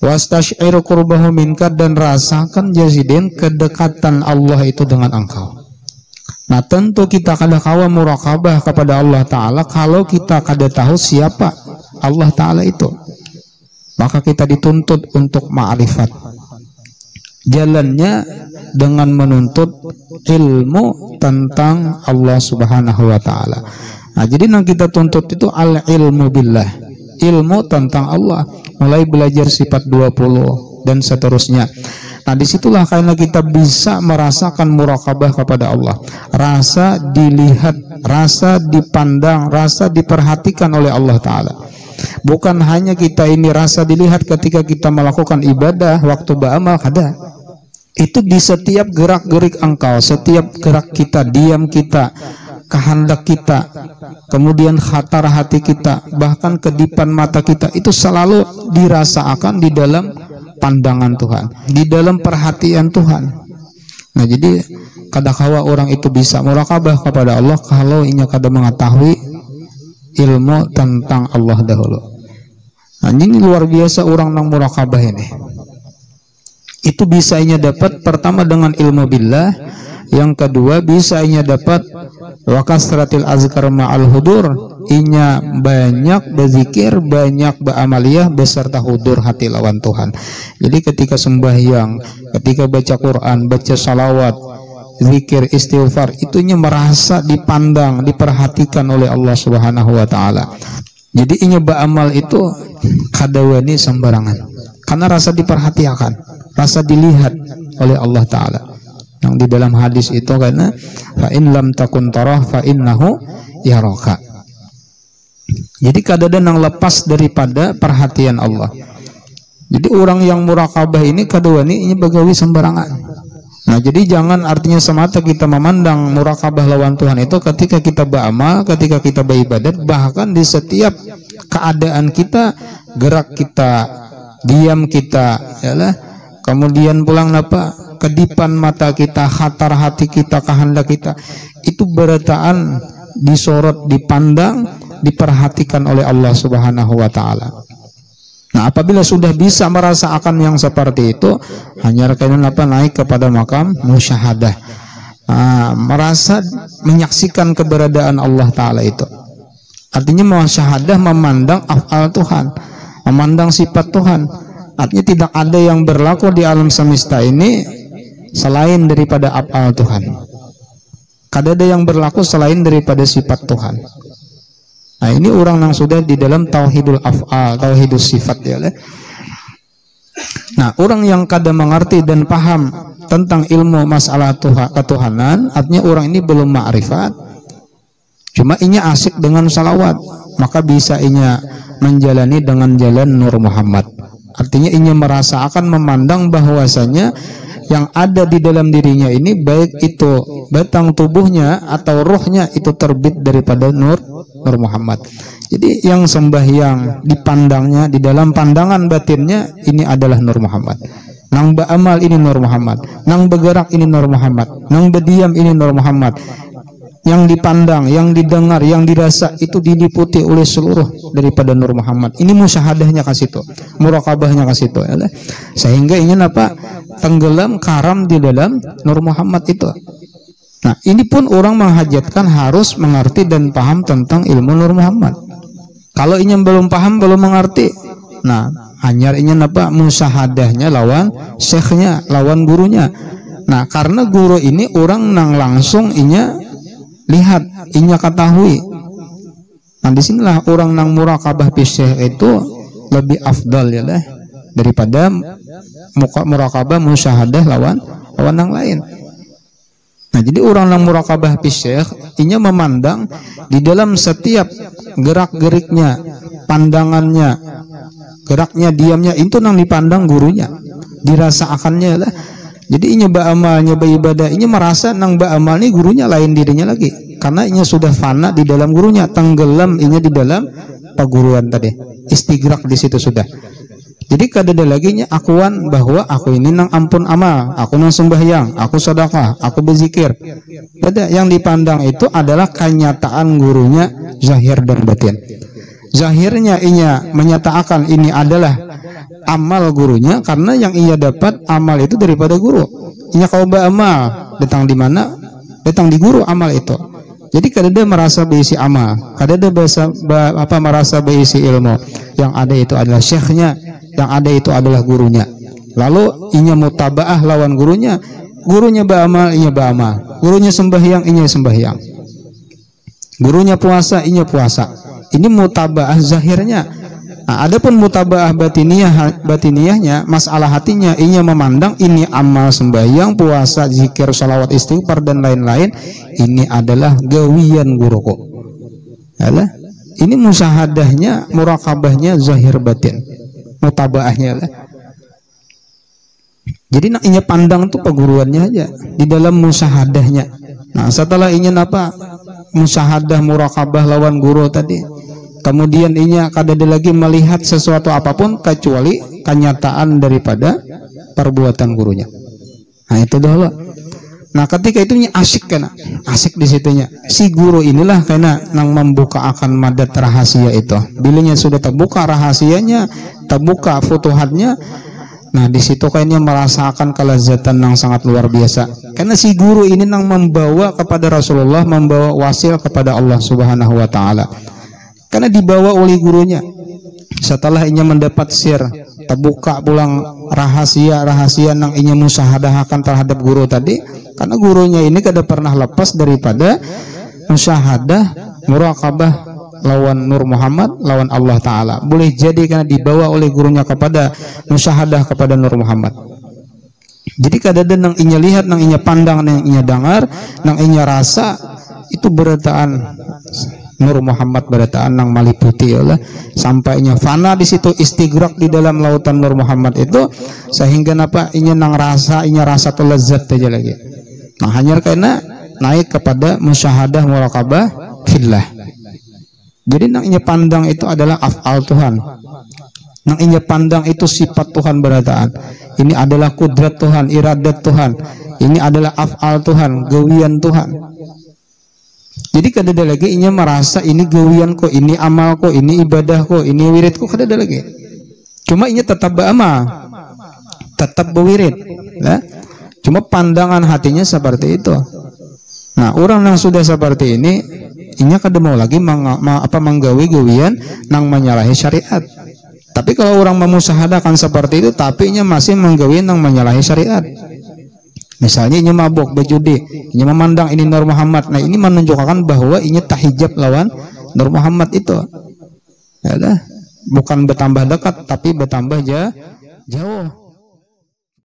wastash'ir qurbahu minka, dan rasakan jazidin kedekatan Allah itu dengan engkau. Nah tentu kita kada kawa muraqabah kepada Allah Ta'ala kalau kita kada tahu siapa Allah Ta'ala itu. Maka kita dituntut untuk ma'rifat. Jalannya dengan menuntut ilmu tentang Allah Subhanahu wa Ta'ala. Nah jadi yang kita tuntut itu al-ilmu billah, ilmu tentang Allah, mulai belajar sifat 20 dan seterusnya. Nah disitulah karena kita bisa merasakan muraqabah kepada Allah, rasa dilihat, rasa dipandang, rasa diperhatikan oleh Allah Ta'ala. Bukan hanya kita ini rasa dilihat ketika kita melakukan ibadah, waktu beramal, kada. Itu di setiap gerak-gerik engkau, setiap gerak kita, diam kita, kehendak kita, kemudian khatar hati kita, bahkan kedipan mata kita, itu selalu dirasakan di dalam pandangan Tuhan, di dalam perhatian Tuhan. Nah jadi kadang-kala orang itu bisa muraqabah kepada Allah kalau inya kada mengetahui ilmu tentang Allah dahulu. Nah ini luar biasa orang nang muraqabah ini. Itu bisa inya dapat pertama dengan ilmu billah, yang kedua bisa inya dapat wa kasratil azkar ma'al hudur, inya banyak berzikir, banyak beramaliyah beserta hudur hati lawan Tuhan. Jadi ketika sembahyang, ketika baca Quran, baca salawat, zikir, istighfar, itunya merasa dipandang, diperhatikan oleh Allah Subhanahu wa Ta'ala. Jadi inya beramal itu kadawani sembarangan, karena rasa diperhatikan, rasa dilihat oleh Allah Ta'ala. Yang di dalam hadis itu karena fa in lam takun tarah fa innahu yaraka. Jadi kadang-kadang yang lepas daripada perhatian Allah. Jadi orang yang muraqabah ini kadawani ini bagawi sembarangan. Nah jadi jangan artinya semata kita memandang muraqabah lawan Tuhan itu ketika kita beramal, ketika kita beribadat, bahkan di setiap keadaan kita, gerak kita, diam kita, yalah, kemudian pulang napa, kedipan mata kita, khatar hati kita, kehendak kita, itu berataan disorot, dipandang, diperhatikan oleh Allah Subhanahu wa Ta'ala. Nah apabila sudah bisa merasakan yang seperti itu, hanya kainan apa, naik kepada makam musyahadah, merasa menyaksikan keberadaan Allah Ta'ala itu. Artinya musyahadah memandang af'al Tuhan, memandang sifat Tuhan. Artinya tidak ada yang berlaku di alam semesta ini selain daripada af'al Tuhan. Kada ada yang berlaku selain daripada sifat Tuhan. Nah ini orang yang sudah di dalam tauhidul af'al, tauhidul sifat ya. Nah orang yang kada mengerti dan paham tentang ilmu masalah ketuhanan, artinya orang ini belum ma'rifat, cuma inya asik dengan salawat, maka bisa inya menjalani dengan jalan Nur Muhammad. Artinya inya merasa akan memandang bahwasanya yang ada di dalam dirinya ini, baik itu batang tubuhnya atau ruhnya, itu terbit daripada Nur Muhammad. Jadi yang sembahyang dipandangnya, di dalam pandangan batinnya ini adalah Nur Muhammad. Nang beramal ini Nur Muhammad, nang bergerak ini Nur Muhammad, nang berdiam ini Nur Muhammad. Yang dipandang, yang didengar, yang dirasa itu diliputi oleh seluruh daripada Nur Muhammad. Ini musyahadahnya ke situ, muraqabahnya ke situ, ya. Sehingga ingin apa? Tenggelam karam di dalam Nur Muhammad itu. Nah, ini pun orang menghajatkan harus mengerti dan paham tentang ilmu Nur Muhammad. Kalau ingin belum paham, belum mengerti, nah hanya ingin apa? Musyahadahnya lawan syekhnya, lawan gurunya. Nah, karena guru ini orang nang langsung inya lihat, inya ketahui. Nah disinilah orang nang muraqabah bisyekh itu lebih afdal ya lah, daripada muraqabah musyahadah lawan yang lain. Nah jadi orang nang muraqabah bisyekh inya memandang di dalam setiap gerak-geriknya, pandangannya, geraknya, diamnya, itu nang dipandang gurunya, dirasakannya lah. Jadi inya beramal, inya beribadah, inya merasa nang beramal ini gurunya lain dirinya lagi, karena inya sudah fana di dalam gurunya, tenggelam inya di dalam paguruan tadi, istigrak di situ sudah. Jadi kada ada lagi nya akuan bahwa aku ini nang ampun amal, aku nang sembahyang, aku sedekah, aku berzikir. Kada, yang dipandang itu adalah kenyataan gurunya zahir dan batin. Zahirnya inya menyatakan ini adalah amal gurunya, karena yang ia dapat amal itu daripada guru. Inya kau amal datang di mana? Datang di guru amal itu. Jadi kadada merasa berisi amal, kadada merasa berisi ilmu. Yang ada itu adalah syekhnya, yang ada itu adalah gurunya. Lalu inya mutabaah lawan gurunya. Gurunya beramal, inya beramal. Gurunya sembahyang, inya sembahyang. Gurunya puasa, inya puasa. Ini mutabaah zahirnya. Nah, adapun mutabaah batiniyahnya, masalah hatinya, inya memandang ini amal sembahyang, puasa, zikir, salawat, istighfar dan lain-lain. Ini adalah gawian guruku. Yalah. Ini musyahadahnya, murakabahnya zahir batin. Mutabaahnya lah. Jadi nak inya pandang tuh peguruannya aja di dalam musyahadahnya. Nah, setelah inya apa? Musyahadah murakabah lawan guru tadi. Kemudian inya kadada lagi melihat sesuatu apapun kecuali kenyataan daripada perbuatan gurunya. Nah, itu dahulu. Nah, ketika itu inya asik kan? Asik di situnya. Si guru inilah karena nang membuka akan madat rahasia itu. Bilanya sudah terbuka rahasianya, terbuka futuhatnya. Nah, di situ kayaknya merasakan kelezatan yang sangat luar biasa. Karena si guru ini nang membawa kepada Rasulullah, membawa wasil kepada Allah Subhanahu wa taala. Karena dibawa oleh gurunya. Setelah inya mendapat sir, terbuka pulang rahasia-rahasia nang inya musyahadahakan terhadap guru tadi. Karena gurunya ini kada pernah lepas daripada musyahadah, murakabah lawan Nur Muhammad, lawan Allah Ta'ala. Boleh jadi karena dibawa oleh gurunya kepada musyahadah kepada Nur Muhammad. Jadi kadada nang inya lihat, nang inya pandang, nang inya dengar, nang inya rasa, itu berataan Nur Muhammad, berataan nang maliputi Allah, sampainya fana di situ, istighraq di dalam lautan Nur Muhammad itu, sehingga napa inya nang rasa, inya rasa tu lezat aja lagi. Nah, hanya karena naik kepada musyahadah murakabah fillah. Jadi nang inya pandang itu adalah af'al Tuhan. Nang inya pandang itu sifat Tuhan berataan. Ini adalah kudrat Tuhan, iradat Tuhan. Ini adalah af'al Tuhan, gawian Tuhan. Jadi kadada lagi inya merasa ini gawian ko, ini amal ko, ini ibadah ko, ini wirid ko, kadada lagi. Cuma inya tetap beramal, tetap berwirid. Ya? Cuma pandangan hatinya seperti itu. Nah, orang yang sudah seperti ini, inya kada mau lagi menggawi gawian nang menyalahi syariat. Tapi kalau orang memusyahadakan seperti itu, tapi inya masih menggawi nang menyalahi syariat. Misalnya inya mabuk, berjudi, inya memandang ini Nur Muhammad. Nah, ini menunjukkan bahwa inya tahijab lawan Nur Muhammad itu. Ya dah, bukan bertambah dekat, tapi bertambah jauh.